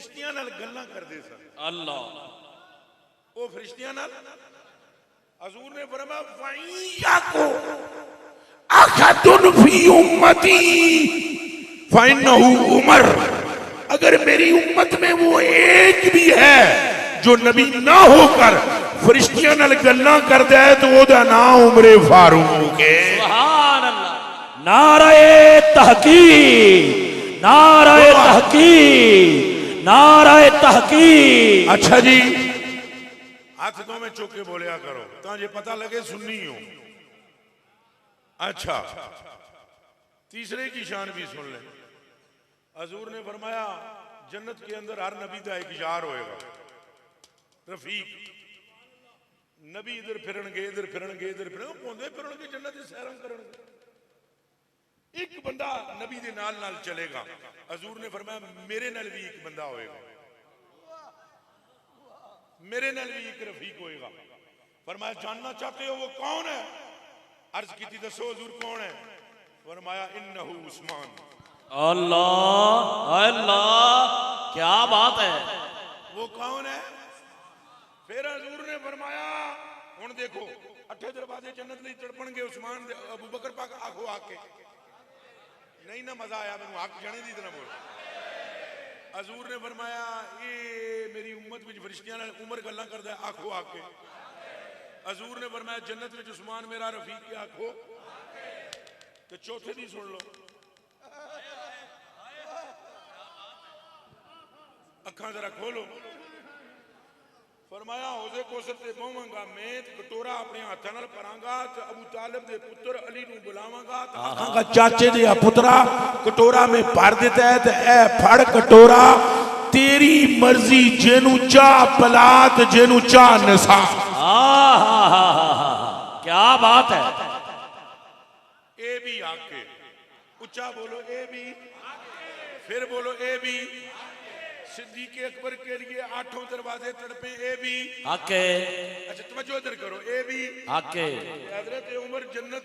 फरिश्तियां नाल गल्लां करदे सन। अल्लाह वो फरिश्तियां नाल हजूर ने फरमाया फइयाको अखदुन फी उम्मती फइन्नहु उमर, अगर मेरी उम्मत में वो एक भी है जो नबी ना होकर फरिश्तियां नाल गल्लां करदा है तो ओदा नाम उमरे फारूक है। सुभान अल्लाह। नाराए तहकीक, नाराए तहकीक, नाराए तहकीक। अच्छा जी, हाथ दो में चौके बोलिया करो ताकि पता लगे सुन्नी हो। अच्छा, तीसरे की शान भी सुन ले। हजूर ने फरमाया जन्नत के अंदर हर नबी का एक यार होएगा, रफीक। नबी इधर फिरनगे, इधर फिरनगे, इधर फिरनगे, पौंदे फिरनगे, जन्नत की सैरां करनगे। एक बंदा नबी दे नाल नाल चलेगा। हजूर ने फरमाया मेरे नाल भी एक बंदा होएगा, मेरे नाल भी एक रफीक होएगा। फरमाया जानना चाहते हो वो कौन है? अर्ज की थी दसो हजूर कौन है? फरमाया इन्नहु उस्मान। अल्लाह अल्लाह, क्या बात है। वो कौन है? फिर हजूर ने फरमाया हुन देखो अठे दरवाजे जन्नत लई तड़पणगे उस्मान अबू बकर पाक आखो आके नहीं ना मजा आया मैनू हक जाने दी तरह बोल। हजूर ने फरमाया ये मेरी उम्मत विच फरिश्तियां नाल उमर गल्लां करदा है आखो आके। हजूर ने फरमाया जन्नत विच उस्मान मेरा रफीक के आखो। तो चौथे दी सुन लो, अखां जरा खोलो। फरमाया हौज़े कौसर ते पहुंवांगा मैं, कटोरा अपने हाथां नाल भरांगा ते अबू तालिब दे पुत्र अली नूं बुलावांगा ते आखांगा चाचे दे पुत्रा कटोरा में भर दिता है ते ए फड़ कटोरा, तेरी मर्जी जेनू चाह पिला ते जेनू चाह नसा। क्या बात है। ए भी आके उच्चा बोलो, ए भी, फिर बोलो ए भी। सिद्दीक़ अकबर के लिए आठों दरवाजे तड़पे, ए भी आके। अच्छा तवज्जो इधर करो, ए भी आके। हजरत उमर जन्नत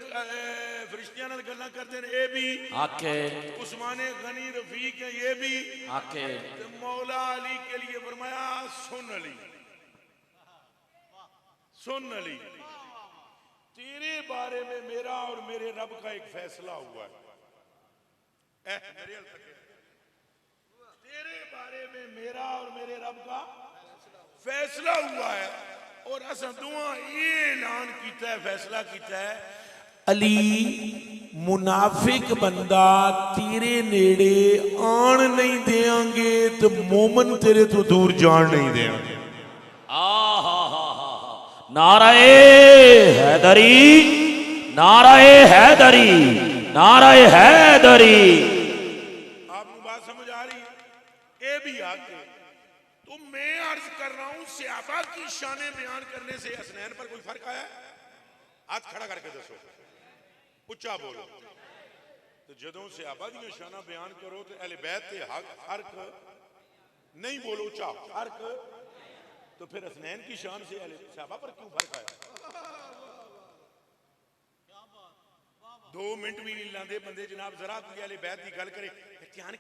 फरिश्तियां नाल गल्लां करदे ने, ए भी आके। उस्मान गनी रफीक है, ये भी आके। तो मौला अली के लिए फरमाया सुन अली, सुन अली, तेरे बारे में मेरा और मेरे रब का एक फैसला हुआ है। तेरे बारे में मेरा और मेरे रब का फैसला हुआ है और असा दुआ ये ऐलान किया है, फैसला किया है अली मुनाफिक बंदा तेरे नेड़े आन नहीं देंगे तो मोमन तेरे तो दूर जान नहीं देंगे। नाराए हैदरी, नाराए हैदरी, नाराए हैदरी। आपको बात समझ आ रही है? ये भी आके तो मैं अर्ज कर रहा हूं सहाबा की शाने बयान करने से हसनैन पर कोई फर्क आया? हाथ खड़ा करके दसो, उच्चा बोलो। तो जदों सहाबा दी शाना बयान करो तो अहले बैत ते हक फर्क नहीं बोलो, उच्चा फर्क, तो फिर हसनैन की शान से अहले सहाबा पर क्यों फर्क आया? 2 मिनट भी नहीं लांदे बंदे जनाब जरा कोई अहले बैत की गल करे, ध्यान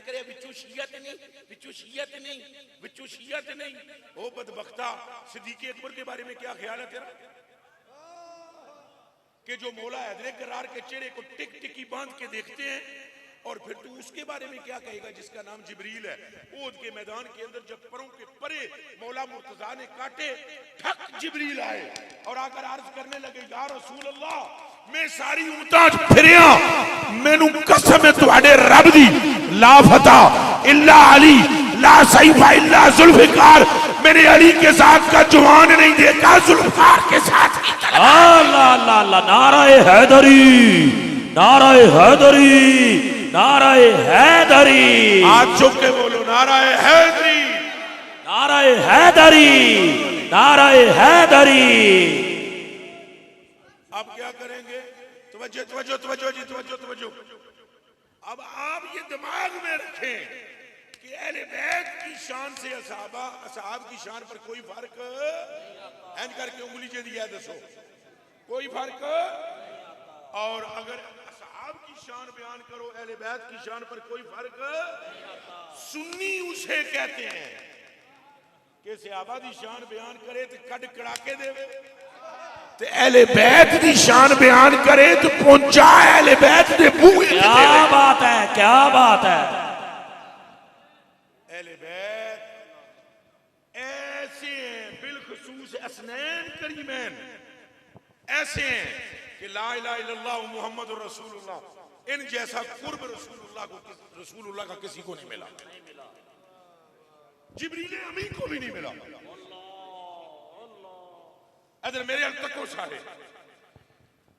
करे विचों शियत नहीं, विचों शियत नहीं, विचों शियत नहीं। ओ बदबख्ता, सिद्दीक़ अकबर के बारे में क्या ख्याल है तेरा कि जो मौला हैदर करार के चेहरे को टिक टिकी बांध के देखते हैं और फिर तू उसके बारे में क्या कहेगा जिसका नाम जिब्रील है? ओद के मैदान के अंदर जब परों के परे मौला मुर्तजा ने काटे, ठक जिब्रील आए और आकर अर्ज करने लगे या रसूल अल्लाह मैं सारी उम्मतां फिरिया, मैनू कसम है तुहाडे रब दी ला फता इल्ला अली ला सैफा इल्ला जुल्फिकार, मैंने अली के साथ का जवान नहीं देखा, जुल्फिकार के साथ। अल्लाह अल्लाह अल्लाह। नाराए हैदरी, नाराए हैदरी, नाराए हैदरी। हाथ चुक के बोलो नाराए हैदरी, नाराए हैदरी, नाराए हैदरी। अब क्या करेंगे? तवज्जो तवज्जो तवज्जो जी, तवज्जो तवज्जो। अब आप ये दिमाग में रखें कि अहले बैत की शान से असहाब की शान पर कोई फर्क एंड करके उंगली से दिया दसो, कोई फर्क। और अगर असहाब की शान बयान करो अहले बैत की शान पर कोई फर्क सुन्नी उसे कहते हैं कि सहाबा दी शान बयान करे तो कड़ कड़ाके देवे, ते अहले बैत दी शान बयान करे तो पहुंचा अहले बैत दे बूहे। क्या बात है, क्या बात है। अहले बैत ऐसे हैं, बिलखसूस असनैन करीमैन ऐसे हैं कि ला इलाहा इल्लल्लाह मुहम्मदुर रसूलुल्लाह, इन जैसा कुर्ब रसूलुल्लाह का किसी को नहीं मिला, जिब्रील अमीन को भी नहीं मिला। अदर मेरे हल तक सारे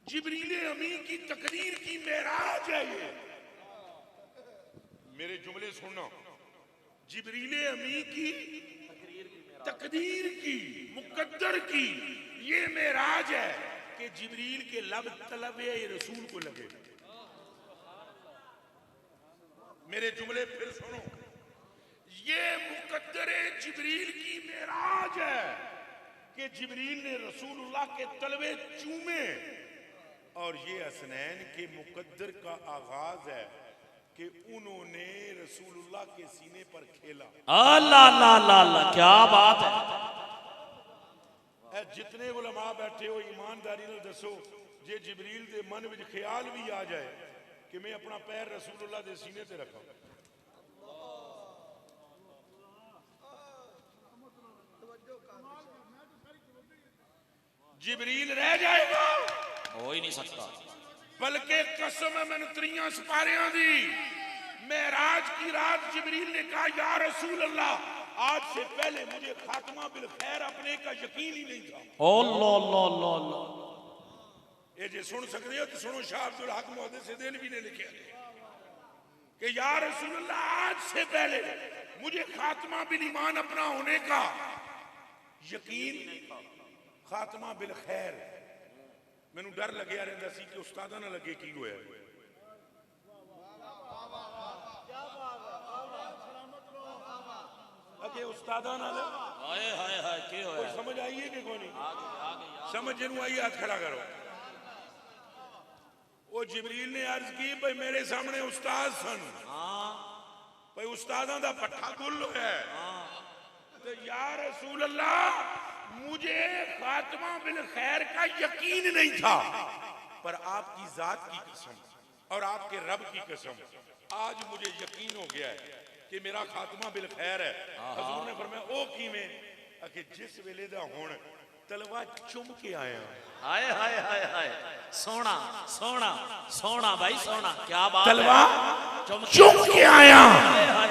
जिब्रील अमीन की तकरीर की मेराज है ये। मेरे जुमले सुनना, जिब्रील अमीन की तकदीर की मुकद्दर की ये मेराज है कि जिब्रील के लब तलबे रसूल को लगे। मेरे जुमले फिर सुनो, ये मुकद्दरे जिब्रील की मेराज है कि जिब्रील ने रसूलुल्लाह के तलबे चूमे, और ये हसनैन के मुकद्दर का आगाज है कि उन्होंने रसूलुल्लाह के सीने पर खेला। अल्लाह अल्लाह अल्लाह, क्या बात है। जितने उलमा बैठे हो ईमानदारी नाल दसो, जे जिब्रील दे मन विच ख्याल भी आ जाए कि मैं अपना पैर रसूलुल्लाह दे सीने ते रखा, जिब्रील रह जाएगा? हो ही नहीं सकता। बल्कि कसम है मैंने 3 सिपारियां दी, मेराज की रात जिब्रील ने कहा या रसूल अल्लाह, आज से पहले मुझे खात्मा बिल खैर अपने का यकीन ही नहीं था। ये जे सुन सकते हो तो सुनो, शाह अब्दुल हक मुहद्दिस देलवी ने लिखा कि या रसूल अल्लाह, आज से पहले मुझे खात्मा बिल ईमान अपना होने का यकीन नहीं था, खात्मा बिल खैर। मैनू डर लग्या रहिंदा सी कि उस्तादा ना लगे की होया। अगे उस्तादा ना हाय हाय हाय, क्या होया? समझ आई है कि कोई नहीं? समझ जिन्हों आई हाथ खड़ा करो। वो जिब्रील ने अर्ज की भाई मेरे सामने उस्ताद सन, भाई उस्तादा दा पट्ठा गुल है, तो या रसूल अल्लाह मुझे खात्मा बिल खैर का यकीन नहीं था, पर आपकी जात की कसम और आपके रब की कसम आज मुझे यकीन हो गया है कि मेरा खात्मा बिल खैर है। हुजूर ने फरमाया ओ कीवें? कि जिस वेले दा हुण तलवा चुम के आया। हाय हाय हाय हाय, सोना सोना सोना भाई सोना, क्या बात। तलवा चुम के आया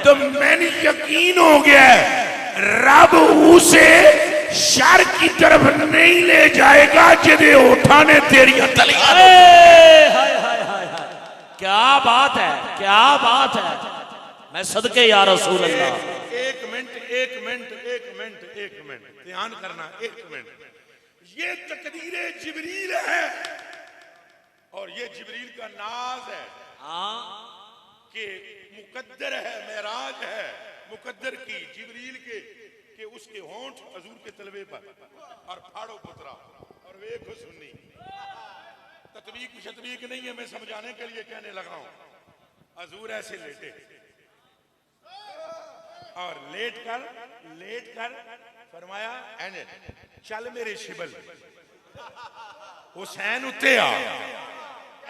तो मैंने यकीन हो गया रब उसे शर की तरफ नहीं ले जाएगा जिदे होठा ने तेरिया तलियां। हाय हाय हाय हाय, क्या बात है, क्या बात है। मैं सदके या रसूल अल्लाह। एक मिनट एक मिनट एक मिनट एक मिनट ध्यान करना, एक मिनट। ये तकदीरे जिब्रील है और ये जिब्रील का नाज है कि मुकद्दर है, मेराज है मुकद्दर की जिब्रील के कि उसके होंठ हजूर के तलवे पर और फाड़ो पुतरा और वेखो सुन्नी। तत्वीक शतवीक नहीं है, मैं समझाने के लिए कहने लगा हूं। हजूर ऐसे लेटे और लेट कर फरमाया चल मेरे शिबल हुसैन उत्ते आ।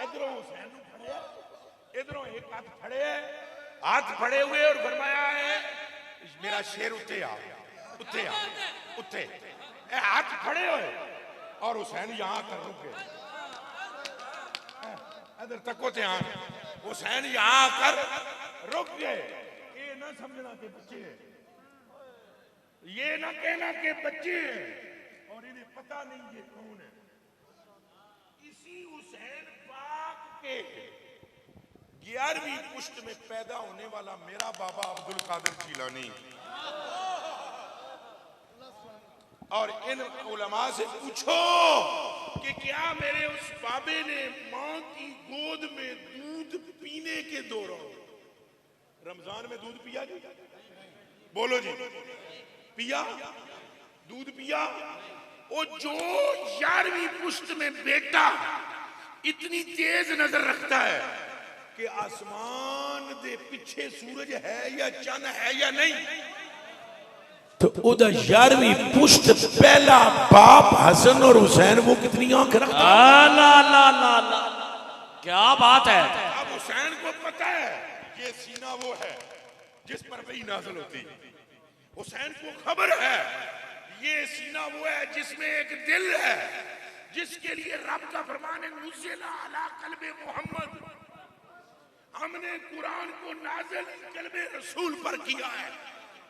इधरों हुसैन फड़े, इधरों एक हाथ फड़े हुए और फरमाया है मेरा शेर उत्ते आ, उत्ते आ, उत्ते। हाथ खड़े हुए और हुसैन यहां कर रुके, इधर तको ध्यान। हुसैन यहां कर रुक गए। ये ना समझना के बच्चे हैं, ये ना कहना के बच्चे हैं और इन्हें पता नहीं ये कौन है। इसी हुसैन पाक के 11वीं पुश्त में पैदा होने वाला मेरा बाबा अब्दुल कादिर जिलानी और इन उलमा से पूछो कि क्या मेरे उस बाबे ने मां की गोद में दूध पीने के दौरान, रमजान में दूध पिया जी? बोलो जी, पिया? दूध पिया? वो जो 11वीं पुश्त में बेटा इतनी तेज नजर रखता है कि आसमान दे पिछे सूरज है या चंद है या नहीं, तो उदा 11वीं पुश्त पहला बाप हसन और हुसैन वो कितनी आंख रखता। ला ला ला ला, क्या बात है। अब हुसैन को पता है ये सीना वो है जिस पर वही नाज़िल होती है। हुसैन को खबर है ये सीना वो है जिसमें एक दिल है, जिसके लिए रब का फरमान है नुज़िला अला क़ल्बि मोहम्मद, हमने कुरान को नाज़िल क़ल्बे रसूल पर किया है।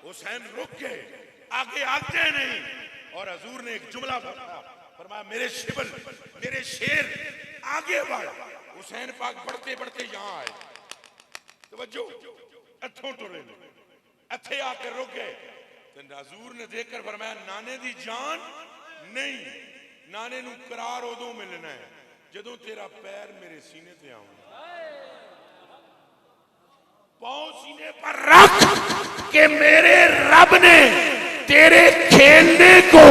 हुसैन रुक गए, आगे आते नहीं, और हजूर ने एक जुमला फरमाया मेरे शिबल मेरे शेर आगे बढ़। हुसैन पाक बढ़ते बढ़ते यहां आए, तवज्जो अथों टुरे अथे आकर रुक गए। तो हजूर ने देखकर फरमाया नाने दी जान नहीं, नाने नू करार उदों मिलना है जदों तेरा पैर मेरे सीने ते आउंदा, पांव सीने पर रख के मेरे रब ने तेरे खेलने को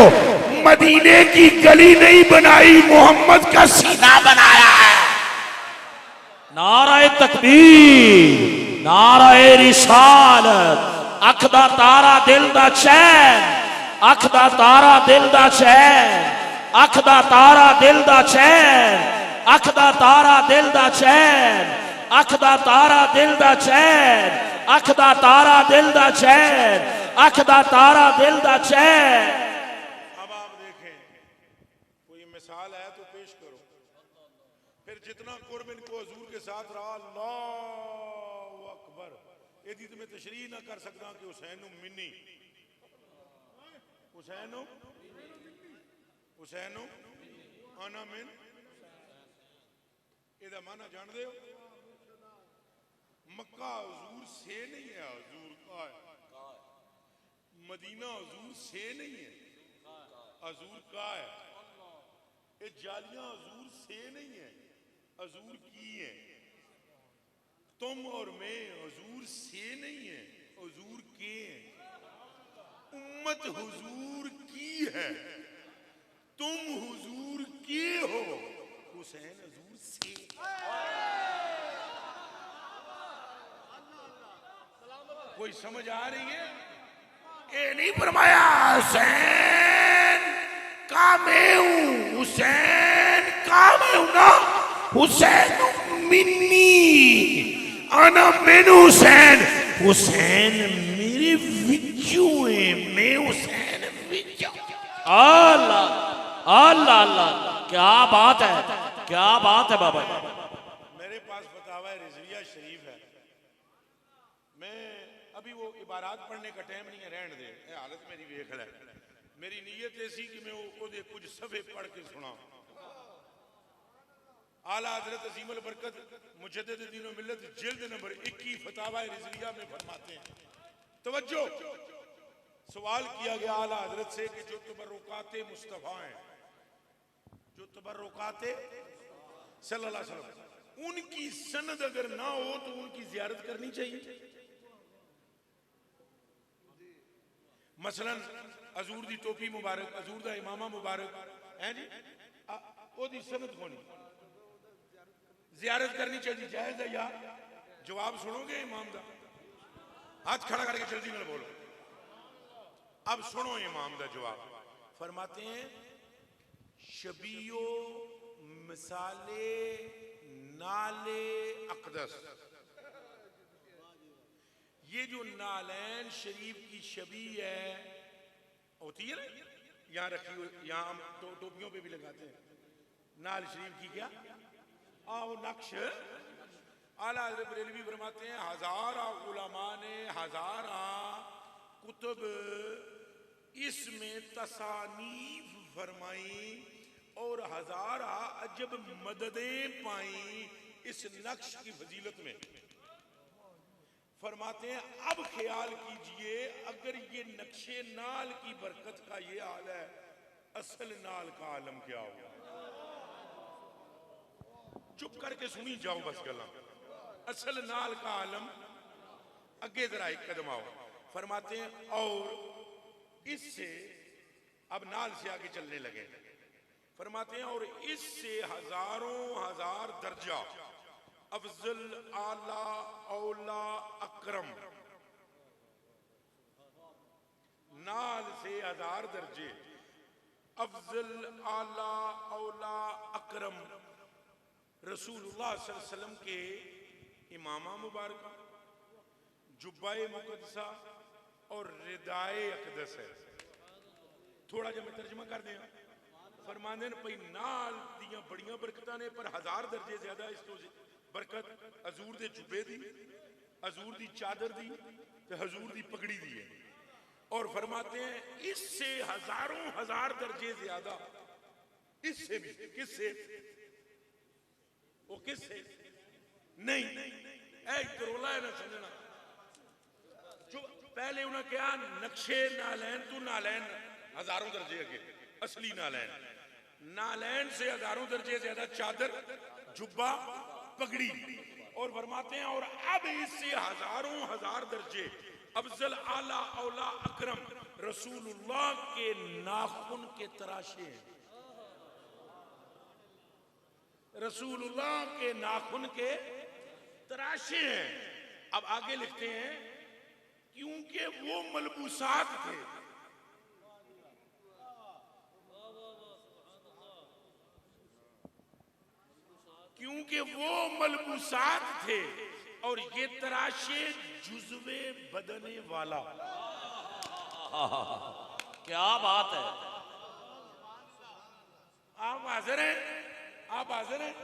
मदीने की गली नहीं बनाई, मोहम्मद का सीना बनाया है। नाराए तकबीर, नाराए रिसालत, अख दा तारा दिल दा चैन, अख दा तारा दिल दा चैन, अख दा तारा दिल दा चैन, अख दा तारा दिल दा चैन, अख दा तारा दिल दा चैन, अख दा तारा दिल दा चैन, अख दा तारा दिल दा चैन। अब आप देखें कोई मिसाल है तो पेश करो, फिर जितना कुर्ब इनको हुजूर के साथ रहा, अल्लाहु अकबर। यदि तुम्हें तशरीह ना कर सकता कि हुसैन मिन्नी हुसैन आना मिन एदा माना जान दे हो। मक्का हुजूर से नहीं है, हुजूर का है। मदीना हुजूर से नहीं है, हुजूर का है। ये जालियां हुजूर से नहीं है, हुजूर की है। तुम और मैं हुजूर से नहीं है, हुजूर के हैं। उम्मत हुजूर की है, तुम हुजूर के हो, हुसैन हुजूर से। कोई समझ आ रही है? ये नहीं फरमाया हुसैन का मैं हूं, हुसैन का मैं हूं ना, हुसैन मिन्नी आना मैनू हुसैन, हुसैन मेरे विचू है, मैं हुसैन विचू। अल्लाह अल्लाह अल्लाह, क्या बात है, क्या बात है बाबा। मेरे पास फतावा रिजविया शरीफ है, मैं अभी वो इबारात पढ़ने का टाइम नहीं है, रहने दे, हालत मेरी वेख है। मेरी नीयत ऐसी कि मैं वो कुछ सफे पढ़ के सुना। आला हजरत अजीमुल बरकत मुजद्दिद दीन व मिल्लत जिल्द नंबर 21 फतावा रिजविया में फरमाते हैं, तवज्जो, सवाल किया गया आला हजरत से कि जो तबर्रुकाते मुस्तफा हैं, जो तबर्रुकाते सल्लल्लाहु अलैहि वसल्लम, उनकी सनद अगर ना हो तो उनकी जियारत करनी चाहिए। मसलन हजूर दी टोपी मुबारक, हजूर दा इमामा मुबारक है जी, ओदी सनद होनी, जियारत करनी चाहिए, जायज है या? जवाब सुनोगे इमाम दा? हाथ खड़ा करके जल्दी में बोलो। अब सुनो इमाम दा जवाब। फरमाते हैं शबीयो मिसाले नाले अक़दस, ये जो नालैन शरीफ की शबी है होती है ना, यहाँ रखी हुई, यहाँ हम टोपियों पे भी लगाते हैं नाल शरीफ की, क्या वो नक्श। आला हज़रत बरेलवी फरमाते हैं हजारा उलमा ने हजारा कुतुब इसमें तसानीफ फरमाई और हजारा अजब मददें पाई इस नक्श की फजीलत में। फरमाते हैं अब ख्याल कीजिए अगर ये नक्शे नाल की बरकत का ये हाल है, असल नाल का आलम क्या होगा? चुप करके सुनी जाओ बस गला। असल नाल का आलम, अगे जरा एक कदम आओ। फरमाते हैं और इससे, अब नाल से आगे चलने लगे, फरमाते हैं और इससे हजारों हजार दर्जा अफजल, आला, औला, अकरम, नाल से 1000 दर्जे। अफजल, आला, औला, अकरम रसूलुल्लाह सल्लल्लाहु अलैहि वसल्लम के इमामा मुबारक, जुब्बाए मुकद्दसा और रिदाए अक़दस है। थोड़ा जा मैं तर्जमा कर दिया। फरमांदे ने भई नाल दियां बड़ियां बरकतां ने, पर 1000 दर्जे ज्यादा इस तो बरकत हजूर दे जुब्बे दी, हजूर दी चादर दी ते हजूर दी पगड़ी दी है। और फरमाते हैं इससे हजारों हजार दर्जे ज्यादा, इससे भी, किससे, वो किससे नहीं, रोला है ना समझना। जो पहले उन्हें क्या नक्शे नालैन, तू नालैन हजारों दर्जे अगे, असली नालैन, नालैन से हजारों दर्जे ज्यादा चादर, जुब्बा, पगड़ी। और फरमाते हैं और अब इससे हजारों हजार दर्जे अफजल, आला, औला, अकरम रसूलुल्लाह के नाखून के तराशे हैं। रसूलुल्लाह के नाखून के तराशे हैं। अब आगे लिखते हैं क्योंकि वो मलबूसात थे, क्योंकि वो मलबूसात थे और ये तराशे जुज़्वे बदने वाला। क्या बात है। आप हाजिर हैं, आप हाजिर हैं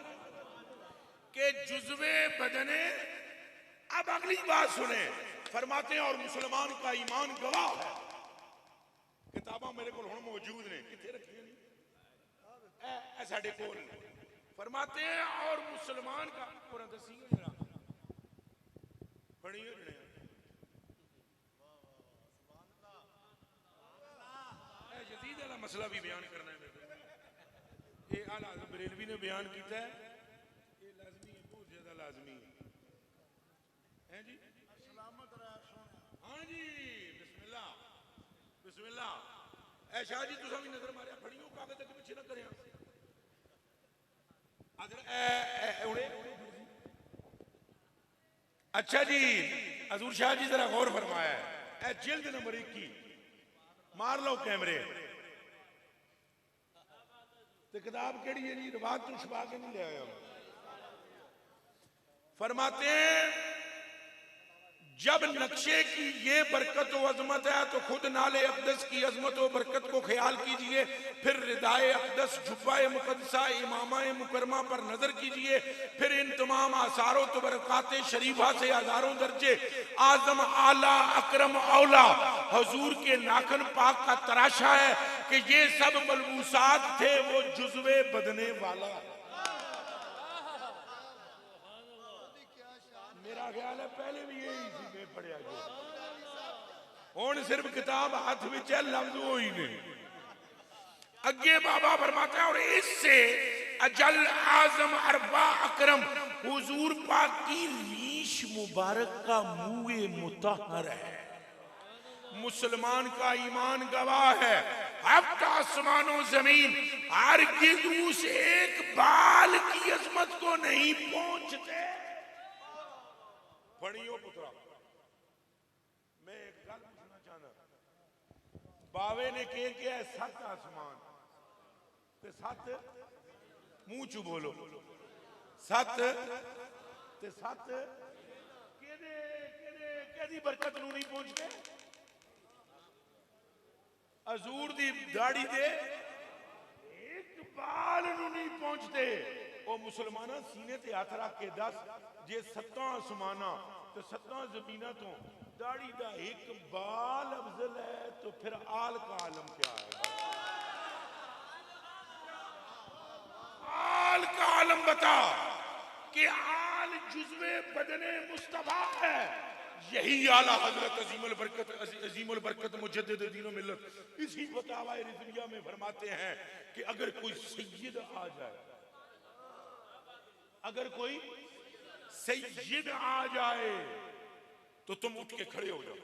कि जुज़्वे बदने। अब अगली बात सुने, फरमाते हैं और मुसलमान का ईमान गवाह है। किताबा मेरे को हुण मौजूद ने, किथे रखी है साडे कोल। फरमाते हैं और मुसलमान का पूरा दसी जरा पढ़ियो जड़े यजीद वाला मसला भी बयान करना है। ये आला बरेलवी ने बयान किया है, ये लाजमी है, बहुत ज्यादा लाजमी है जी। हाँ जी, बिस्मिल्लाह बिस्मिल्लाह। ऐ शाह जी तुसा भी नजर मारिया, फड़ियो कागज अगे पिछे ना करिया। अच्छा जी, हजूर शाह जी जरा गौर फरमाया है, जिल्द नंबर 21 मार लो कैमरे। तो किताब केड़ी है जी, रिवाज तो छुपा के नहीं ले आया। फरमाते हैं जब नक्शे की ये बरकत व अजमत है तो खुद नाले अक़दस की अजमत व बरकत को ख्याल कीजिए, फिर रिदाए अक़दस, जुब्बाए मुक़द्दसा, इमामाए मुकरमा पर नजर कीजिए, फिर इन तमाम आसारों तो बरकाते शरीफा से हजारों दर्जे आजम, आला, अकरम, औला हजूर के नाखन पाक का तराशा है कि ये सब मलबूसात थे वो जुज़्वे बदने वाला। मेरा ख्याल है पहले भी यही सी में पढ़िया गया, हुण सिर्फ किताब हाथ में है, लफ्ज वो ही नहीं। अगे बाबा फरमाता है और इससे अजल, आजम, अरबा, अकरम हुजूर पाक की रीश मुबारक का मुए मुतहर है। मुसलमान का ईमान गवाह है, हफ्ता आसमानों जमीन हरगिज़ उस एक बाल की अजमत को नहीं पहुंचते। पढ़ियो पुत्रा, मैं एक गल पूछना चाहना। बावे ने कह के 7 आसमान ते 7 मुंह चू बोलो, 7 ते 7 केदी बरकत नूं नहीं पहुंचते। हजूर दी दाढ़ी दे एक बाल नूं नहीं पहुंचते। ओ मुसलमाना सीने ते हाथ रख के दस, जे 7 आसमाना तो 7 जमीना तो दाढ़ी दा एक बाल अफजल है तो फिर आल का आलम क्या है। आल का आलम बता कि आल जुज़्वे बदने मुस्तफा है। यही आला हजरत अजीमुल बरकत मुजद्दिद दीन मिल्लत इसी फतावा रिज़विया में फरमाते हैं कि अगर कोई सैयद आ जाए, अगर कोई सैयद आ जाए तो तुम उठ के खड़े हो जाओ,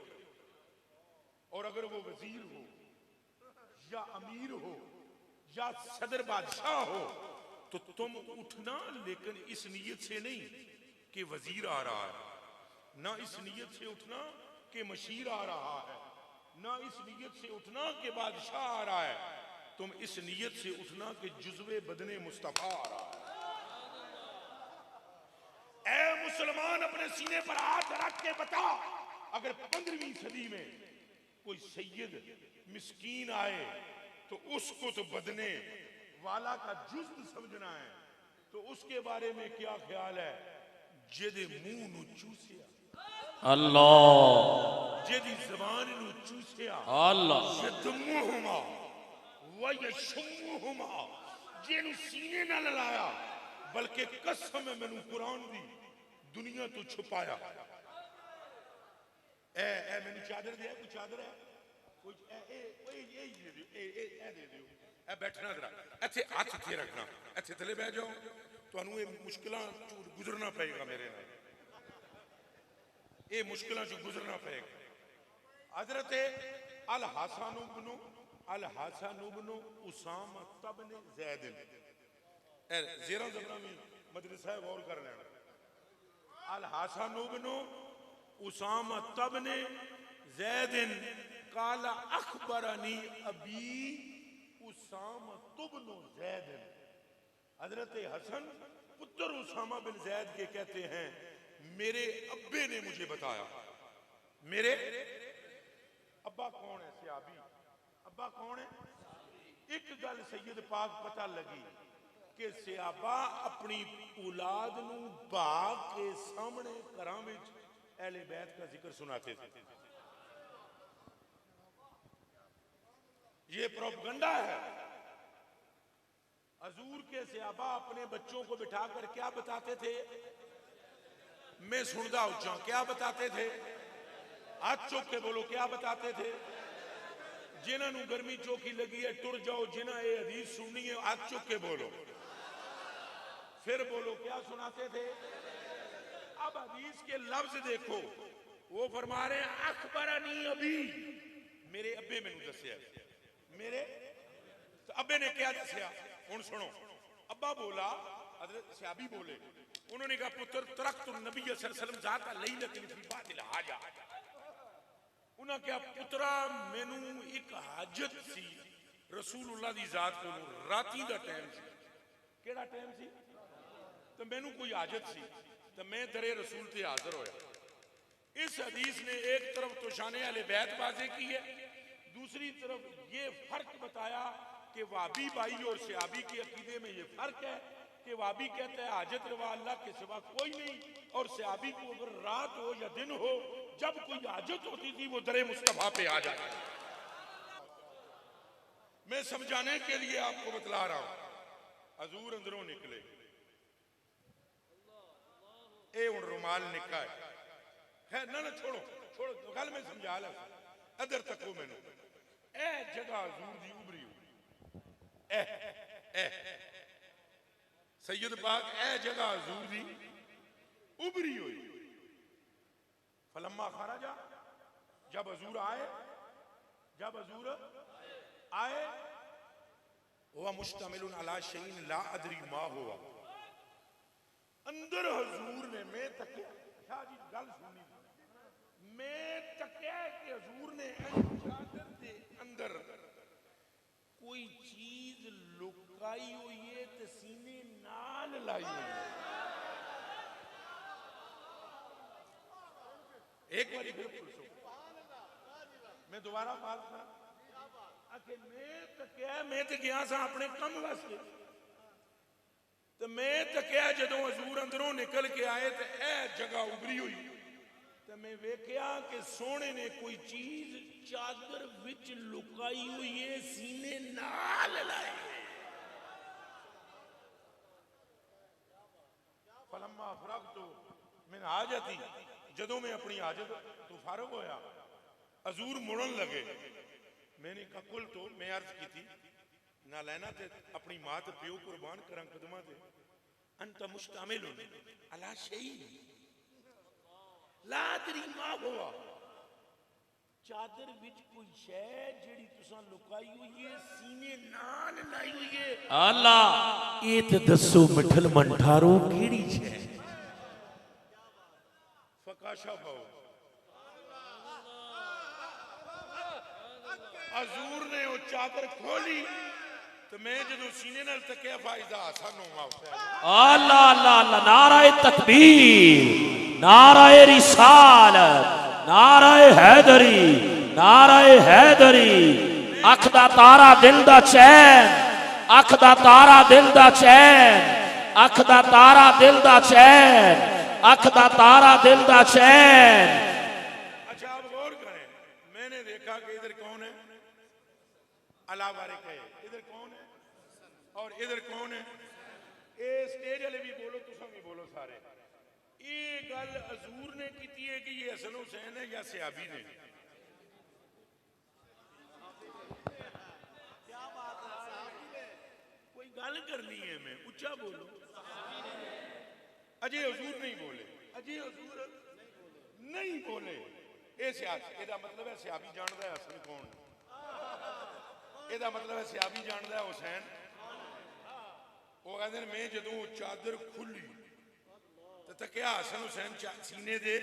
और अगर वो वजीर हो या अमीर हो या सदर बादशाह हो तो तुम उठना, लेकिन इस नीयत से नहीं कि वजीर आ रहा है, ना इस नीयत से उठना कि मशीर आ रहा है, ना इस नीयत से उठना कि बादशाह आ रहा है। तुम इस नीयत से उठना कि जुज़्वे बदने मुस्तफा आ रहा है। ऐ मुसलमान, अपने सीने पर हाथ रख के बता, अगर 15वीं सदी में कोई सैयद मिस्कीन आए तो उसको तो बदने वाला का जुज़्व समझना है, तो उसके बारे में क्या ख्याल है? जेदे मुंह नू चूसिया, अल्लाह, जेदी ज़बान नू चूसिया, अल्लाह, यदमुहुमा व यशमुहुमा, जेनु सीने नाल लाया, बल्कि कसम है मैनू कुरान दी, दुनिया तो छुपाया। ए मैनू चादर दे, कोई चादर है, कोई दे दियो, ए बैठना जरा, इत्थे हाथ इत्थे रखना, इत्थे थले बह जाओ, तुहानू ये मुश्किलां चों गुजरना पएगा, मेरे नाल ये मुश्किलां चों गुजरना पएगा। हजरत अल हसन इब्न उसामा इब्न ज़ैद, ज़ेरा ज़बरा में मदरसा है, गौर कर लेना। अल हसन इब्न उसामा इब्न ज़ैद काला अखबरनी अबी उसामा इब्न ज़ैद। हजरत हसन पुत्र उसामा बिन ज़ैद के कहते हैं, मेरे अब्बे ने मुझे बताया। मेरे अब्बा कौन है? सहाबी। अब्बा कौन है? एक गल सैयद पाक पता लगी कि सहाबा अपनी औलाद नू बाग के सामने घरां विच अहले बैत का जिक्र सुनाते थे। ये प्रोपगंडा है। हजूर के सहाबा अपने बच्चों को बिठाकर क्या बताते थे? मैं सुनदा उच्चा, क्या बताते थे? हाथ चुक के बोलो, क्या बताते थे? जिन्होंने गर्मी चौकी लगी है टुर जाओ, जिन्हें ये हदीस सुननी है हाथ चुक के बोलो, फिर बोलो क्या सुनाते थे? अब हदीस के लफ्ज देखो, वो फरमा रहे हैं अखबरनी अबी, मेरे अब्बे मैनू दस्या। मेरे तो अब्बे ने क्या दस्या? हुण सुनो। अब्बा बोला, हज़रत सहाबी बोले, उन्होंने कहा पुत्र तरक्तु नबी सल्लल्लाहु अलैहि वसल्लम ज़ाता लैलतिन फी बातिल हाजा। उन्हें क्या पुत्रा, मैनू एक हाजत सी रसूलुल्लाह दी जात को, राती दा टाइम सी। केड़ा टाइम सी? तो मैनू कोई हाजत सी तो मैं दरे रसूल से हाजिर होया। इस हदीस ने एक तरफ तो शान अहले बैत बाज़े की है, दूसरी तरफ ये फर्क बताया कि वाबी भाई और सहाबी के अकीदे में ये फर्क है कि वाबी कहता है हाजत रवा अल्लाह के सिवा कोई नहीं, और सहाबी को अगर रात हो या दिन हो, जब कोई हाजत होती थी वो दरे मुस्तफा पे आ जाता। मैं समझाने के लिए आपको बतला रहा हूं। हजूर अंदरों निकले, ए हुण रुमाल निका है, खैर ना छोड़ो छोड़ो, गल मैं समझा ला। इधर तको मैनू, ए जगह हजूर दी उभरी हुई, सैयद पाक ए जगह हजूर दी उभरी हुई। फलम्मा खराजा, जब हजूर आए, हुआ मुश्तमिलुन अला शैइन ला अदरी मा हुआ। अंदर हजूर ने, मैं तकिया, शाह जी गल सुनी, मैं तकिया कि हजूर ने चादर दे अंदर कोई चीज लुकाई हुई है ते सीने नाल लाई हुई है। एक बार फिर पूछो, मैं दोबारा बात कर, मैं तो गया सा अपने कम वास्ते, तो मैं तकिया जदों हजूर अंदरों निकल के आए तो ए जगह उभरी हुई, तो मैं वेख्या कि सोने ने कोई चीज चादर विच लुकाई हुई है, सीने नाल लाई है। फलम्मा फरगतु मिन हाजती, जदों मैं अपनी हाजत तो फारग होया, हजूर मुड़न लगे। मैंने कहा कुल तो मैं अर्ज की थी ना लेना थे अपनी मां ते प्यो कुर्बान करा कदमां ते, अंत मुश्तमिलुन अला शैइन ला अदरी मा हुआ। चादर विच कोई शै जेड़ी तुसां लुकाई हुई है, सीने नाल लाई हुई है। अल्लाह, ये ते दसो मिठल मंठारो केड़ी शै? तमाशा पाओ। हजूर ने वो चादर खोली तो मैं जो सीने नाल तकिया फायदा हसन होगा। अल्लाह अल्लाह अल्लाह, नाराए तकबीर, नाराए रिसालत, नाराए हैदरी, नाराए हैदरी। अख दा तारा दिल दा चैन, अख दा तारा दिल दा चैन, अख दा तारा दिल दा चैन, अख दा तारा दिल दा चैन। अच्छा आप गौर करें, मैंने देखा कि इधर कौन है, अला वारिक है, इधर कौन है और इधर कौन है। ये स्टेज वाले भी बोलो, तुम भी बोलो सारे। ये गल हजूर ने की है कि ये हसन हुसैन है या सहाबी ने? कोई गल करनी है, मैं ऊंचा बोलो। अजय हजूर नहीं बोले, अजय हजूर नहीं बोले। ਇਹਦਾ मतलब है सहाबी जानता है हसन कौन, ਇਹਦਾ मतलब है सहाबी जानता है हुसैन। वो कहते हैं मैं जदों चादर खुली तो तकिया हसन हुसैन सीने दे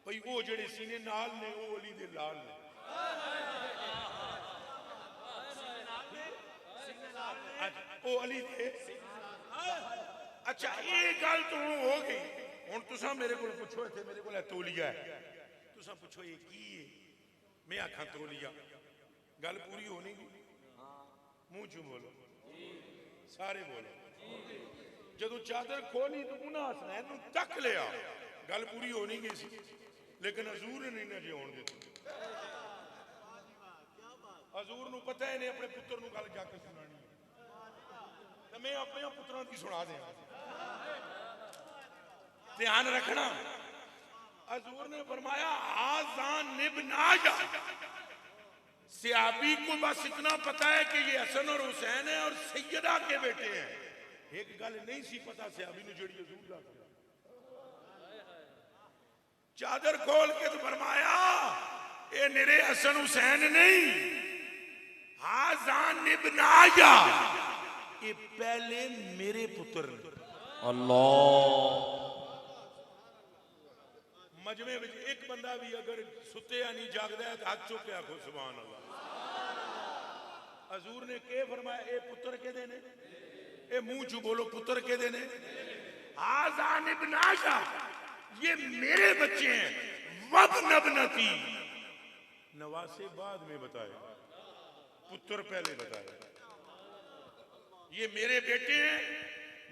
भाई, वो जेड़े सीने नाल ने वो अली दे लाल ने। वो अली दे। अच्छा ये गल तो हो गई। हुण तुसा मेरे को पुछो, इत्थे मेरे को तौलिया है, तुसा पुछो ये की है, मैं आखा तौलिया। गल पूरी होनी मुंह चू बोलो, सारे बोलो। जदों चादर खोली तो उन्हें हसनैन नूं तक लिया, गल पूरी होनी गई सी, लेकिन हजूर ने नहीं जे होण दित्ती। हजूर नूं पता है ने अपने पुत्र नूं गल जाके सुनानी, तो मैं अपने पुत्रां दी सुना दें। ध्यान रखना, हजूर ने फरमाया आजान निबनाया, सहाबी को बस इतना पता है कि ये हसन और हुसैन है और सैयदा के बेटे हैं। एक गल नहीं सी पता सहाबी ने जेड़ी हजूर दा चादर खोल के तो फरमाया ये निरे हसन हुसैन नहीं, आजान निबनाया, ये पहले मेरे पुत्र ने। अल्लाह। मजमे में एक बंदा भी अगर सुते नहीं जागदा है तो हाथ चुक के आखो सुभान अल्लाह। हजूर ने के फरमाया ए पुत्र के देने, ए मुंह चू बोलो पुत्र के देने। आजान इब्न आशा, ये मेरे बच्चे हैं। वब नबनती, नवासे बाद में बताए, पुत्र पहले बताए। ये मेरे बेटे हैं,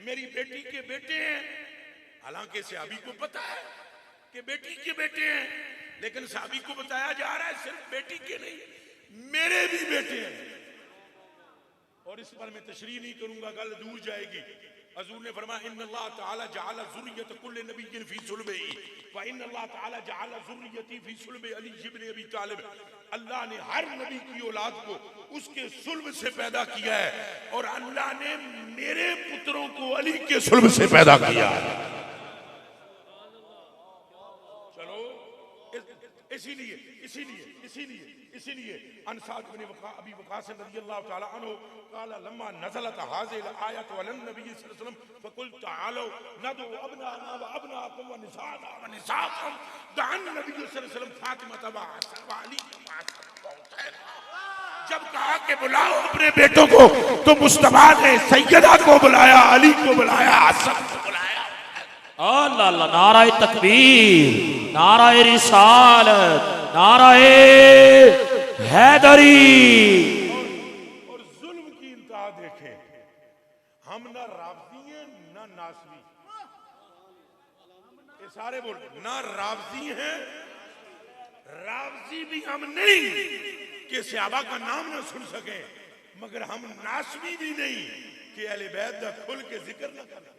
मेरी बेटी के बेटे हैं। हालांकि सहाबी को पता है कि बेटी के बेटे हैं, लेकिन सहाबी को बताया जा रहा है सिर्फ बेटी के नहीं, मेरे भी बेटे हैं। और इस पर मैं तशरीह नहीं करूंगा, गल दूर जाएगी। हजूर ने फरमाया इन्नल्लाह ताला जअल ज़ुर्रियत कुल्लि नबिय्यिन फी सुल्बिही व इन्नल्लाह ताला जअल ज़ुर्रियती फी सुल्बि अली इब्न अबी तालिब। अल्लाह ने हर नबी की औलाद को उसके सुल्ब से पैदा किया है और अल्लाह ने मेरे पुत्रों को अली के सुल्ब से पैदा किया है। चलो इसीलिए इसीलिए इसीलिए इसीलिए अनसाद बिन अबी वक़ास रज़ियल्लाहु ताला अन्हु क़ाल लम्मा नज़लत हाज़िल आयत व नबी सल्लल्लाहु अलैहि वसल्लम फ़क़ुल तआलू नदउ अबनाना व अबनाकुम व निसाअना व निसाअकुम। दान नबी सल्लल्लाहु अलैहि वसल्लम फातिमा तबा व अली। जब कहा कि बुलाओ अपने बेटों को तो मुस्तफा ने सैयदा को बुलाया, अली को बुलाया, हसन को बुलाया। अल्लाह अल्लाह, नाराए तकबीर, नाराए रिसालत, नाराए हैदरी। और जुल्म की इंतहा देखें, हम ना राफ़ज़ी हैं ना नासवी। ये सारे बोल, ना राफ़ज़ी हैं, राफ़ज़ी भी हम नहीं कि सहाबा का नाम ना सुन सके, मगर हम नासवी भी नहीं कि अहले बैत दा खुल के जिक्र ना करें।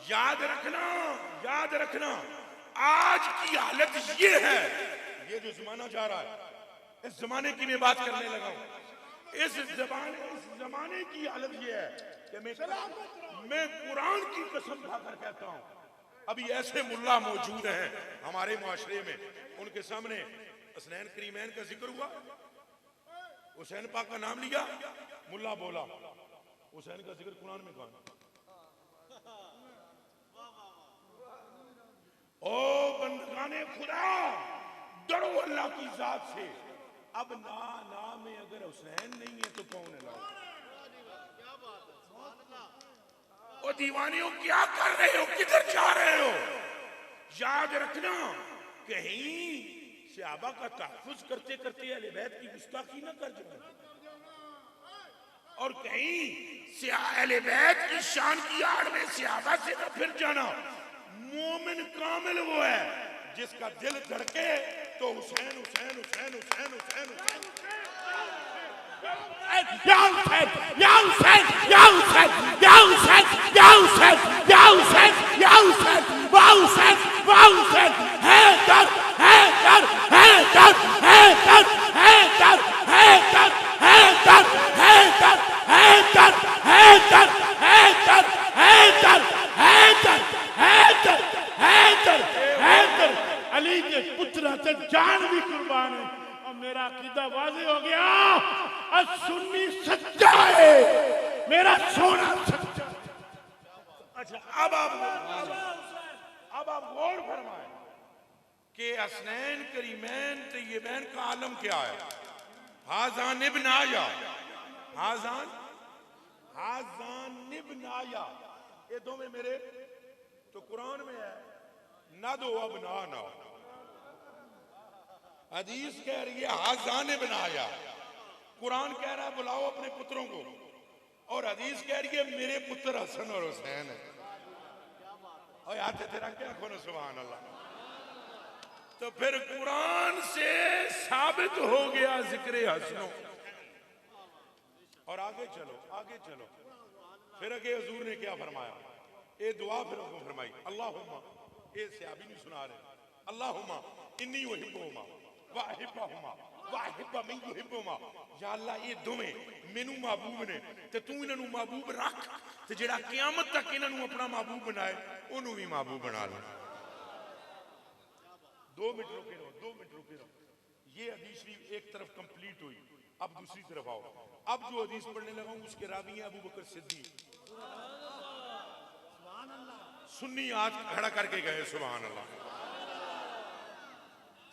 याद रखना, याद रखना, आज की हालत ये है, ये जो जमाना जा रहा है, इस जमाने की मैं बात करने लगा हूं। इस जमाने की हालत ये है कि मैं कुरान की कसम खाकर कहता हूं, अभी ऐसे मुल्ला मौजूद हैं हमारे मुआशरे में, उनके सामने हसनैन करीमैन का जिक्र हुआ, हुसैन पाक का नाम लिया, मुल्ला बोला हुसैन का जिक्र कुरान में कहा। ओ बंदगाने खुदा, डरो अल्लाह की जात से। अब ना में अगर हुसैन नहीं है तो कौन है? ओ दीवानियों, क्या कर रहे हो? किधर जा रहे हो? याद रखना, कहीं सहाबा का तहफ्फुज़ करते करते अहले बैत की गुस्ताखी न कर जाना, और कहीं अहले बैत की शान की आड़ में सहाबा से न फिर जाना। मोमिन कामिल वो है जिसका दिल धड़के तो हुसैन हुसैन हुसैन हुसैन हुसैन हुसैन या हुसैन या हुसैन या हुसैन या हुसैन या हुसैन या हुसैन या हुसैन वाह हुसैन वाह हुसैन है दर है दर है दर है दर है दर है दर है दर है दर है दर है दर है दर है दर है दर है दर है दर है दर अली के पुत्र से जान भी कुर्बान है। और मेरा अकीदा वाज़ेह हो गया, और सुन्नी सच्चा है, मेरा सोना सच्चा। अच्छा, अब आप गौर फरमाएं कि हसनैन करीमैन तय्यबैन का आलम क्या है। हाज़ान इब्न आया, हाज़ान इब्न आया, ये दो में मेरे तो कुरान में है ना दो अब ना। हदीस कह रही है हाज़ान इब्न आया, कुरान कह रहा है बुलाओ अपने पुत्रों को, और हदीस कह रही है मेरे पुत्र हसन और हुसैन है। और हाथ तेरा क्या खोनो, सुभान अल्लाह। तो फिर कुरान से साबित हो गया जिक्र हसनो। और आगे चलो फिर आगे हुजूर ने क्या फरमाया, ये दुआ फिर उनको फरमाई, अल्लाहुम्मा, ये सहाबी नहीं सुना रहे, अल्लाहुम्मा इन्नी उहिब्बुहुमा व अहिब्बुहुमा व अहिब्बा मन युहिब्बुहुमा। या अल्लाह ये दोवें मैनू महबूब ने ते तू इन्हां नू महबूब रख, ते जेड़ा क़यामत तक इन्हां नू अपना महबूब बनाए ओनू भी महबूब बना ले। 2 मिनट रुके रहो। ये हदीस शरीफ एक तरफ कंप्लीट हुई, अब दूसरी तरफ आओ। अब जो हदीस पढ़ने लगा हूं उसके रावी है अबू बकर सिद्दीक। सुन्नी आज खड़ा करके गए, सुभान अल्लाह।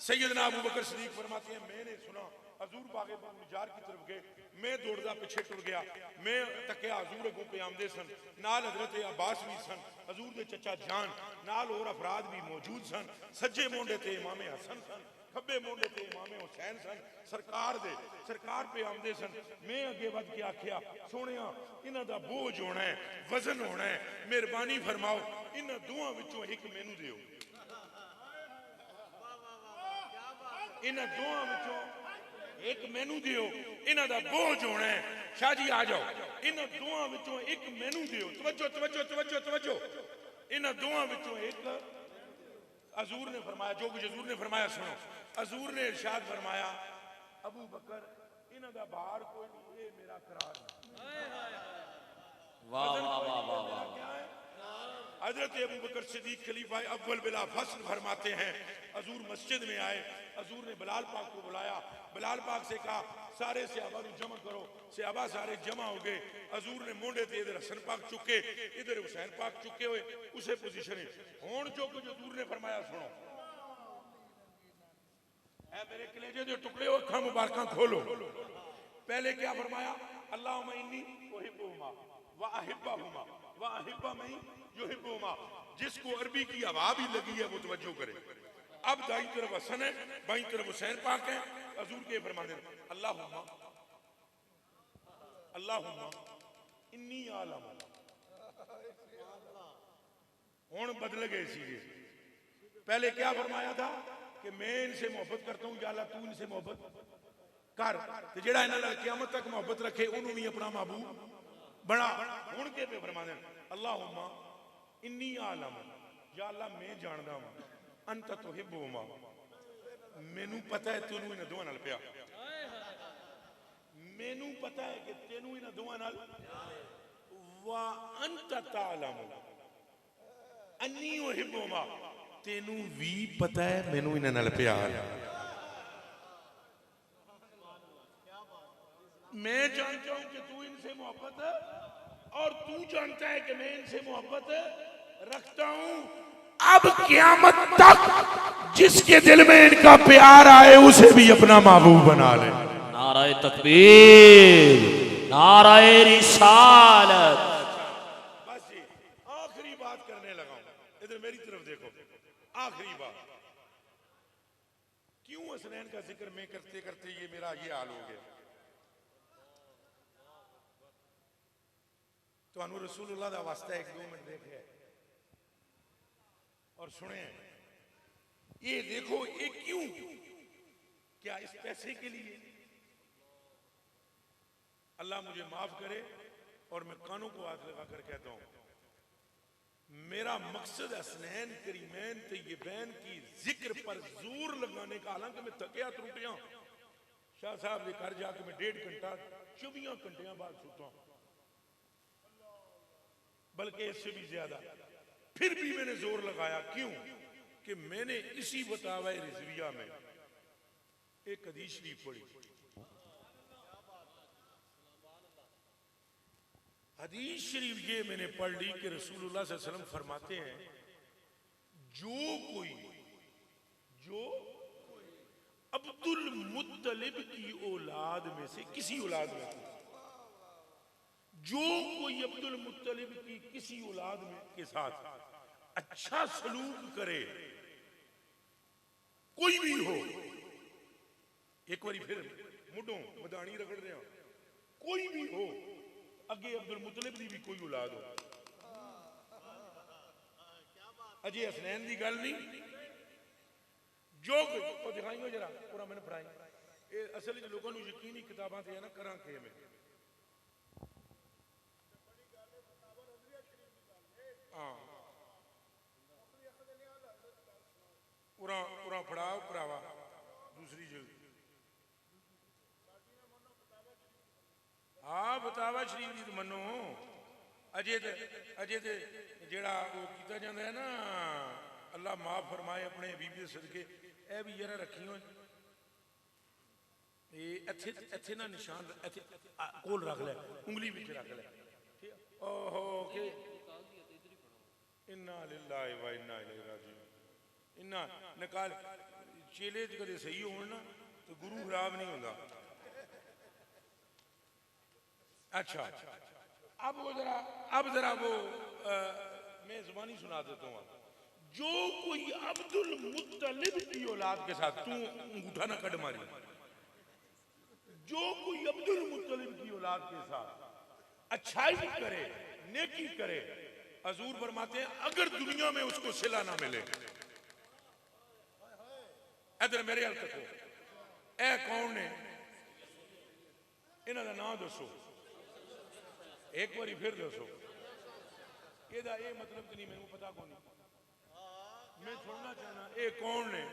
सैयदना अबू बकर सिद्दीक फरमाते हैं मैंने सुना हजूर बागे निजार की तरफ गए, मैं दौड़दा पीछे टुर गया, मैं तकिया हजूर अगों पे आमदे सन, नाल हजरत अब्बास भी सन, हजूर दे चचा जान नाल और अफराद भी मौजूद सन। सज्जे मोंडे ते इमाम हसन सन, खब्बे मोंडे ते इमाम हुसैन सन, सरकार पे आमदे सन। मैं अगे वध के आख्या सोनिया इन्हां दा बोझ होना है, वजन होना है, मेहरबानी फरमाओ इन्हां दोवां विचों एक मैनू दिओ, इन्हां दोवां विचों एक मैनू दिओ, इन्हां दा बोझ होना है। शाह जी आ जाओ, इन्हां दोवां विचों एक मैनू दिओ। तवज्जो, इन्हां दोवां विचों एक हजूर ने फरमाया, जो कुछ हजूर ने फरमाया सुनो। हजूर ने इरशाद फरमाया अबू बकर इन्हां दा भार कोई नहीं, ये मेरा करार है। वाह वाह वाह वाह वाह। हजरत अबू बकर सिद्दीक खलीफा अव्वल बिला फस्ल फरमाते हैं, हजूर मस्जिद में आए, हजूर ने बिलाल पाक को बुलाया, बिलाल पाक से कहा सारे सहाबा को जमा करो। सहाबा सारे जमा हो गए। हजूर ने मोंडे ते इधर हसन पाक चुके, इधर हुसैन पाक चुके हुए उसे पोजीशन हुण जो कुछ हजूर ने फरमाया सुनो। ऐ मेरे कलेजे दे टुकड़े हो, अखां मुबारकां खोलो। पहले क्या फरमाया, अल्लाहुम्मा इन्नी उहिब्बुहुमा व अहिब्बुहुमा व अहिब्बा मन युहिब्बुहुमा। जिसको अरबी की हवा भी लगी है वो तवज्जो करे। अब दाई तरफ हसन है, बाई तरफ हुसैन पाक है। हजूर के फरमाते हैं अल्लाहुम्मा इन्नी आलम। हुण बदल गए सीगे। पहले क्या फरमाया था कि मैं इनसे मोहब्बत करता हूं, या अल्लाह तू इनसे मोहब्बत कर, ते जेड़ा इन्हां नाल क़यामत तक मोहब्बत रखे उन्होंने भी अपना महबूब बना। हुण के पे फरमाते हैं अल्लाहुम्मा इन्नी आलम, या अल्लाह मैं जानदा हां अंत तुहिब्बुहुमा, मैनू पता है तैनू इन्हां दोवां नाल प्यार, मैनू पता है कि तैनू इन्हां दोवां नाल, वा अंत तालम अन्नी उहिब्बुहुमा, तैनू भी पता है मैनू इन्हां नाल प्यार। मैं जानता हूं कि तू इनसे मोहब्बत और तू जानता है कि मैं इनसे मोहब्बत रखता हूं। अब क़यामत तक जिसके दिल में इनका प्यार आए उसे भी अपना महबूब बना ले। नाराए तकबीर, नाराए रिसालत। बस जी आखिरी बात करने लगा हूं, इधर मेरी तरफ देखो। आखिरी बात, क्यों हसनैन का जिक्र मैं करते करते ये मेरा ये हाल हो गया। तो अनु रसूलुल्लाह दा वास्ता 1-2 मिनट देखे और सुने। ये देखो ये क्यों, क्या इस पैसे के लिए? अल्लाह मुझे माफ करे और मैं कानों को हाथ लगा कर कहता हूं, मेरा मकसद हसनैन करीमैन तय्यबैन की जिक्र पर जोर लगाने का, हालांकि मैं थकिया त्रुटिया शाह साहब के घर जाके मैं 1.5 घंटा 24 घंटिया बाद सोता हूं, बल्कि इससे भी ज्यादा। फिर भी मैंने जोर लगाया, क्यों कि मैंने इसी बतावा रिजविया में एक हदीस शरीफ पढ़ी। हदीस शरीफ ये मैंने पढ़ ली कि रसूलुल्लाह सल्लल्लाहु अलैहि वसल्लम फरमाते हैं, जो अब्दुल मुत्तलिब की औलाद में से किसी औलाद में, जो कोई अब्दुल मुत्तलिब की किसी औलाद में के साथ अच्छा सलूक करे, कोई भी हो, एक बारी फिर मुडों मदानी रगड़ रहे हो, कोई भी हो, अगे अब्दुल मुत्तलिब की भी कोई औलाद हो, अजय हसनैन की गल नहीं, जो तो दिखाइयो जरा पूरा मैंने पढ़ाई। असल लोगों को यकीनी किताबां ते है ना, करा के मैं पूरा पूरा फड़ाओ भरावा दूसरी जल्द। हाँ बतावा शरीफ जी तो मनो, अजे ते जेड़ा वो किया जाता है ना, अल्लाह माफ फरमाए अपने बीबी सदके, ए भी जरा रखी हो इत्थे ना निशान इत्थे कोल रख ले, उंगली विच रख ले। ओहो के इन्ना लिल्लाहि व इन्ना इलैहि राजिऊन। इन्ना निकाल चेले कदे सही हो ना तो गुरु खराब नहीं होता। अच्छा अब जरा वो मैं जुबानी सुना देता हूँ। जो कोई अब्दुल मुत्तलिब की औलाद के साथ, तू अंगूठा ना कट मारी, जो कोई अब्दुल मुत्तलिब की औलाद के साथ अच्छाई करे, नेकी करे, हजूर फरमाते हैं अगर दुनिया में उसको सिला ना मिले, इधर मेरे हाल तको, ए कौन ने इन्हों का नाम दसो, एक बारी फिर दसो, एदा ये मतलब तो नहीं, मैंने पता को नहीं, मैं सुनना चाहना ए कौन ने,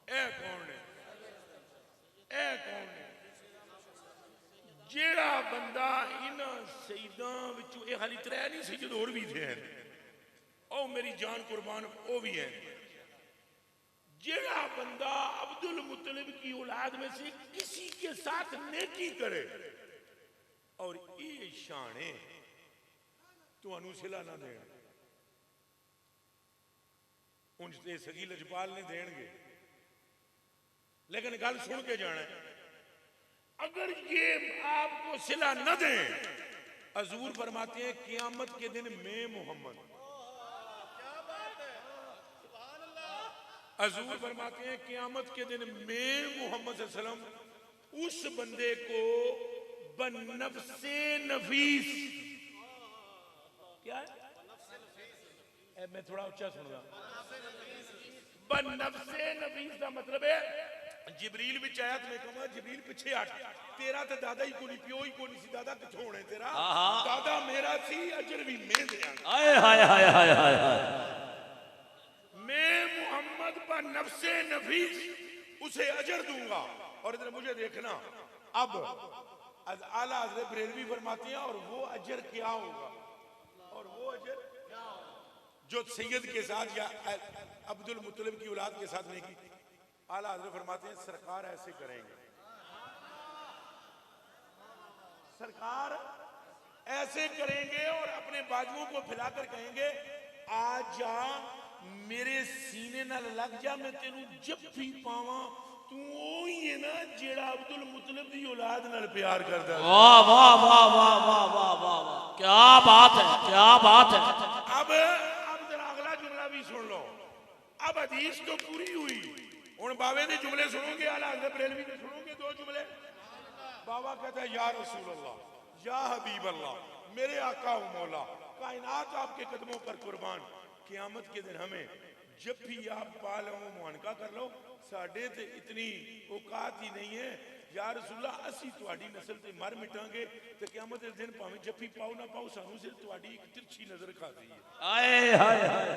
ए कौन ने, ए कौन ने? जेड़ा बंदा इन्हां शहीदां विचों, ये खाली 3 नहीं सैयद होर भी थे हैं, ओ मेरी जान कुर्बान वो भी है, जेड़ा बंदा अब्दुल मुत्तलिब की औलाद में से किसी के साथ नेकी करे और ये शाने तो अनुसिला ना दें, उनसे सगी लजपाल ने देंगे, लेकिन गल सुन के जाना है, अगर ये आपको सिला न दें, हजूर फरमाते हैं क़यामत के दिन मैं मोहम्मद, हजूर फरमाते हैं क़यामत के दिन मैं मोहम्मद सल्लल्लाहु अलैहि वसल्लम उस बंदे को बनफ्से नफीस, क्या है? मैं थोड़ा ऊंचा सुनूंगा। बनफ्से नफीस का मतलब है जिबरील विच आया तो मैं कहूंगा जिबरील पीछे हट, तेरा तो दादा ही को नहीं, प्यो ही को नहीं सी, दादा किथों होने तेरा, दादा मेरा सी, अजर भी मैं देंगा। हाय हाय हाय हाय हाय, मैं मोहम्मद पर नफ्से नफीस उसे अजर दूंगा। और इधर मुझे देखना, अब आला हज़रत बरेलवी फरमाते हैं और वो अजर क्या होगा, और वो अजर जो सैयद के साथ या अब्दुल मुत्तलिब की औलाद के साथ नहीं की, आला हज़रत फरमाते हैं सरकार ऐसे करेंगे, सरकार ऐसे करेंगे और अपने बाजुओं को फैलाकर कहेंगे आ जा मेरे सीने नाल लग जा, मैं तेनू जफ्फी पावां। तू ओही है ना जेड़ा अब्दुल मुतलिब दी औलाद नाल प्यार करदा। वाह वाह वाह वाह वाह वाह वाह वाह, क्या बात है, क्या बात है। अब जरा अगला जुमला भी सुन लो। अब हदीस तो पूरी हुई, हुण बावे दे जुमले सुनोगे, आला हज़रत बरेलवी दे सुनोगे। दो जुमले बाबा कहता है या रसूल अल्लाह, या हबीब अल्लाह, मेरे आका व मौला, कायनात आपके कदमों पर कुर्बान। क़यामत के दिन हमें जब भी आप पा लो मुआनका कर लो, साडे ते इतनी औकात ही नहीं है। या रसूलल्लाह, असी तुहाडी नस्ल ते मर मिटांगे ते क़यामत के दिन भावें जफ्फी पाओ ना पाओ, सानू सिर्फ तुहाडी एक तिरछी नजर खाती है। आए हाय हाय,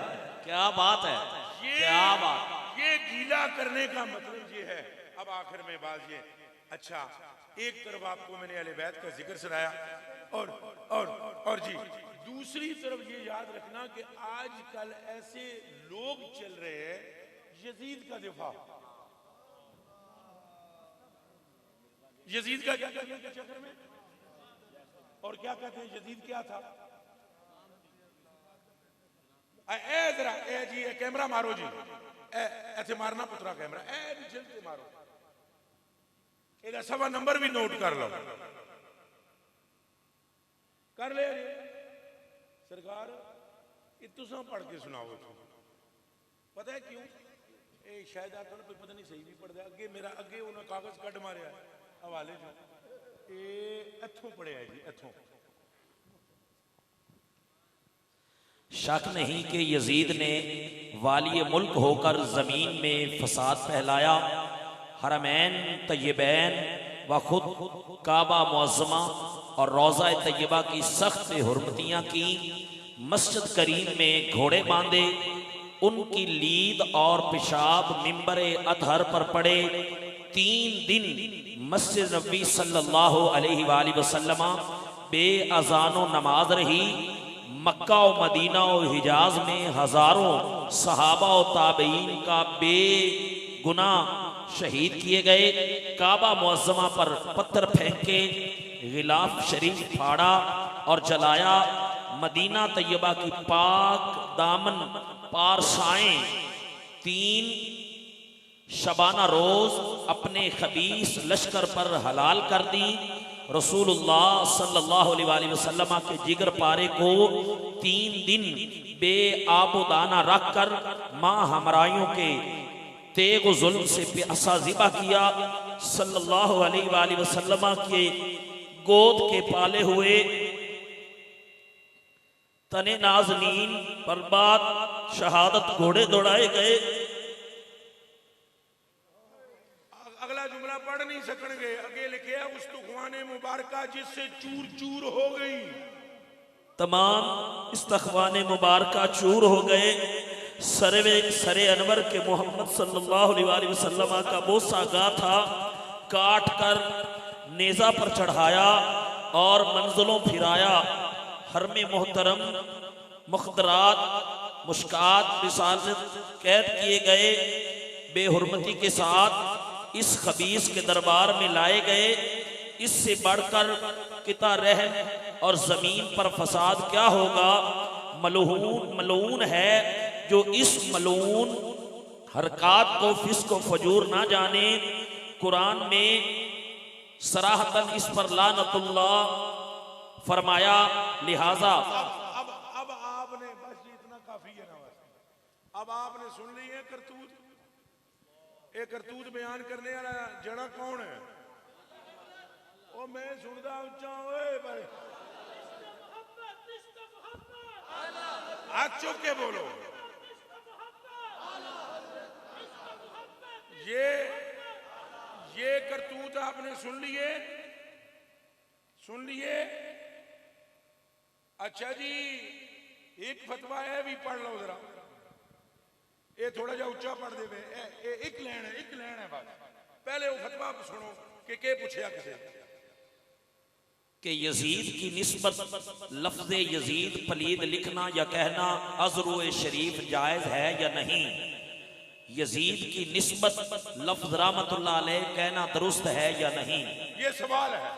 क्या बात है, क्या बात। ये गीला करने का मतलब ये है। अब आखिर में बात ये, अच्छा एक तरफ आपको मैंने अहले बैत का जिक्र सुनाया, और जी दूसरी तरफ ये याद रखना कि आजकल ऐसे लोग चल रहे हैं यजीद का दिफा। यजीद का क्या करने के चक्कर में, और क्या कहते हैं यजीद क्या था। ए जरा ए जी ए कैमरा मारो जी, ऐसे मारना पुत्रा कैमरा, ए जल्दी मारो, एदा सवा नंबर भी नोट कर लो, कर ले सरकार। ये तुसा पढ़ के सुनाओ। पता है क्यों? ए शायद आखिर कोई पता नहीं सही भी पढ़ दिया। अगे मेरा अगे उन्हें कागज कट मारिया हवाले जो इथों पढ़िया जी, इथों। शक नहीं कि यजीद ने वाली मुल्क होकर जमीन में फसाद फैलाया, हरमैन तय्यबैन व खुद काबा मुअज़्ज़मा और रोज़ा तय्यबा की सख्त हुर्मतियाँ की, मस्जिद करीम में घोड़े बांधे, उनकी लीद और पेशाब मिंबर अतहर पर पड़े। 3 दिन मस्जिद नबी सल्लल्लाहु अलैहि वसल्लम बेअज़ानो नमाज रही। मक्का और मदीना और हिजाज में हजारों सहाबा और ताबईन का बेगुना शहीद किए गए। काबा मुअज़्ज़मा पर पत्थर फेंके, गिलाफ शरीफ फाड़ा और जलाया। मदीना तैयबा की पाक दामन पारसाएं 3 शबाना रोज अपने खबीस लश्कर पर हलाल कर दी। रसूलुल्लाह सल्लल्लाहु अलैहि वसल्लम के जिगर पारे को 3 दिन बेआबोदाना रख कर माँ हमराइयों के तेग जुल्म से असाजिबा किया। सल्लल्लाहु अलैहि वसल्लम के गोद के पाले हुए तने नाज़नीन पर बाद शहादत घोड़े दौड़ाए गए। अगला जुमला पढ़ नहीं सकणगे, अगे लिखे उस तुखवाने मुबारका जिससे चूर चूर हो गई। तमाम इस्तखवाने मुबारका चूर हो गए। सरे अनवर के मोहम्मद सल्लल्लाहु अलैहि वसल्लम का बोसा गा था, काट कर नेजा पर चढ़ाया और मंजिलों फिराया। हरमे मोहतरम मुख्तरात मुश्कात रिसालत कैद किए गए, बेहुरमती के साथ इस खबीस के दरबार में लाए गए। इससे बढ़कर किता रहम और जमीन पर फसाद क्या होगा। मलून है जो इस मलून हरकात को फिस्क व फजूर ना जाने। कुरान में सराहतन इस पर लानतुल्लाह फरमाया। लिहाजा अब आपने बस इतना काफी है ना, बस अब आपने सुन ली है करतूत। ये करतूत बयान करने वाला जड़ा कौन है? ओ मैं सुनदा उच्चा ओए पर हाथ चुप के बोलो। ये करतूत आपने सुन लिए। अच्छा जी, एक फतवा है भी पढ़ लो जरा। ये थोड़ा जा उच्चा पढ़ दे। एक लैन है बस। पहले वो फतवा सुनो कि पूछया किसे कि यजीद की निस्बत लफ्ज यजीद पलीद लिखना या कहना अज़रू शरीफ जायज है या नहीं। यजीद की निस्बत लफ्ज रहमतुल्लाह अलैह कहना दुरुस्त है या नहीं, ये सवाल है।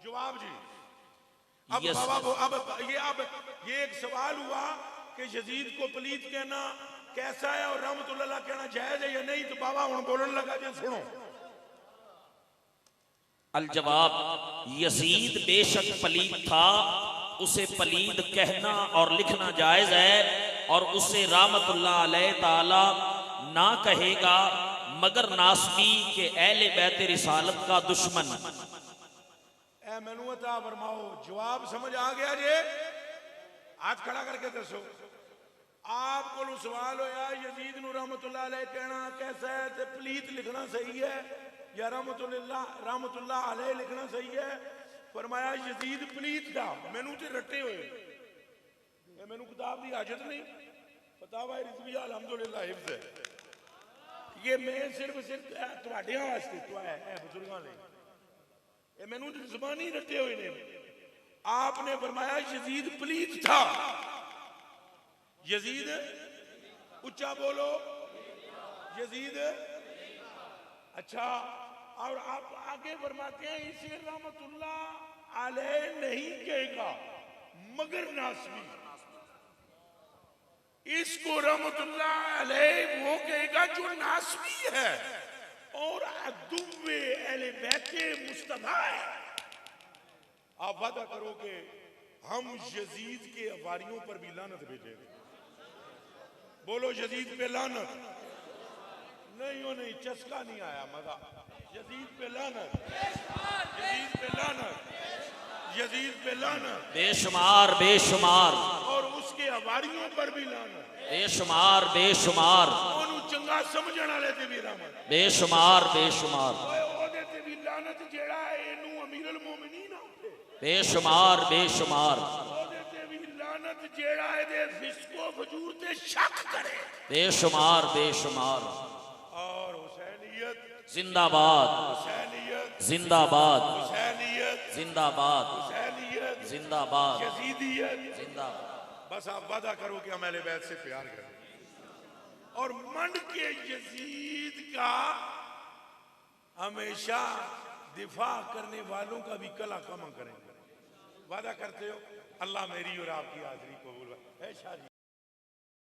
जवाब जी। अब ये एक सवाल हुआ कि यजीद को पलीत कहना कैसा है और रहमतुल्लाह कहना जायज है या नहीं, तो बाबा हुण बोलन लगा जे सुनो। अल जवाब, यजीद बेशक पलीद था, उसे पलीद कहना और लिखना जायज है, और उसे रहमतुल्लाह अलैह ताला ना कहेगा मगर नासबी के अहले बैत रिसालत का दुश्मन। ए मैनू अता फरमाओ, जवाब समझ आ गया जे? हाथ खड़ा करके दसो। आपको सवाल होया यजीद नू रहमतुल्लाह अलैह कहना कैसा है, ते पलीत लिखना सही है या रहमतुल्लाह अलैह लिखना सही है? फरमाया यजीद पलीत था। मैनू ते रटे हुए, मैनू किताब की हाजत नहीं, फतावा रिजविया अल्हम्दुलिल्लाह हिफ्ज़ है। ये मैं सिर्फ तुहाडे वास्ते तो है बुजुर्गों ले, ये मैनू तो ज़बानी रटे हुए ने। आपने फरमाया यजीद पलीत था। यजीद, उच्चा बोलो, यजीद। अच्छा, और आप आगे फरमाते हैं इसे रहमतुल्लाह अलैह नहीं कहेगा मगर नासबी। इसको रहमतुल्लाह अलैह वो कहेगा जो नासबी है और अदुव्वे अहले बैते मुस्तफा है। आप वादा करो कि हम यजीद के अवारियों पर भी लानत भेजेंगे। बोलो यजीद पे लानत। नहीं हो नहीं, चस्का नहीं आया, मजा। यजीद पे लानत, यजीद पे लानत, यजीद पे लानत, बेशुमार बेशुमार, और उसके अवारियों पर भी लानत, बेशुमार बेशुमार, ओनू चंगा समझण वाले ते भी रहमत, बेशुमार बेशुमार, ओए ओदे ते भी लानत जेड़ा एनू अमीरुल मोमिनीन आखे, बेशुमार बेशुमार, ओदे ते भी लानत जेड़ा एदे फिस्को फजूर ते शक करे, बेशुमार बेशुमार। और हुसैनियत जिंदाबाद, हुसैनियत जिंदाबाद, हुसैनियत जिंदाबाद, हुसैनियत जिंदाबाद, यजीदियत। जिंदाबाद। बस आप वादा करो कि हम अहले बैत से प्यार करें और मंड के यजीद का हमेशा दिफा करने वालों का भी कला कमा करेंगे। वादा करते हो? अल्लाह मेरी और आपकी हाजिरी कबूल है शाह जी।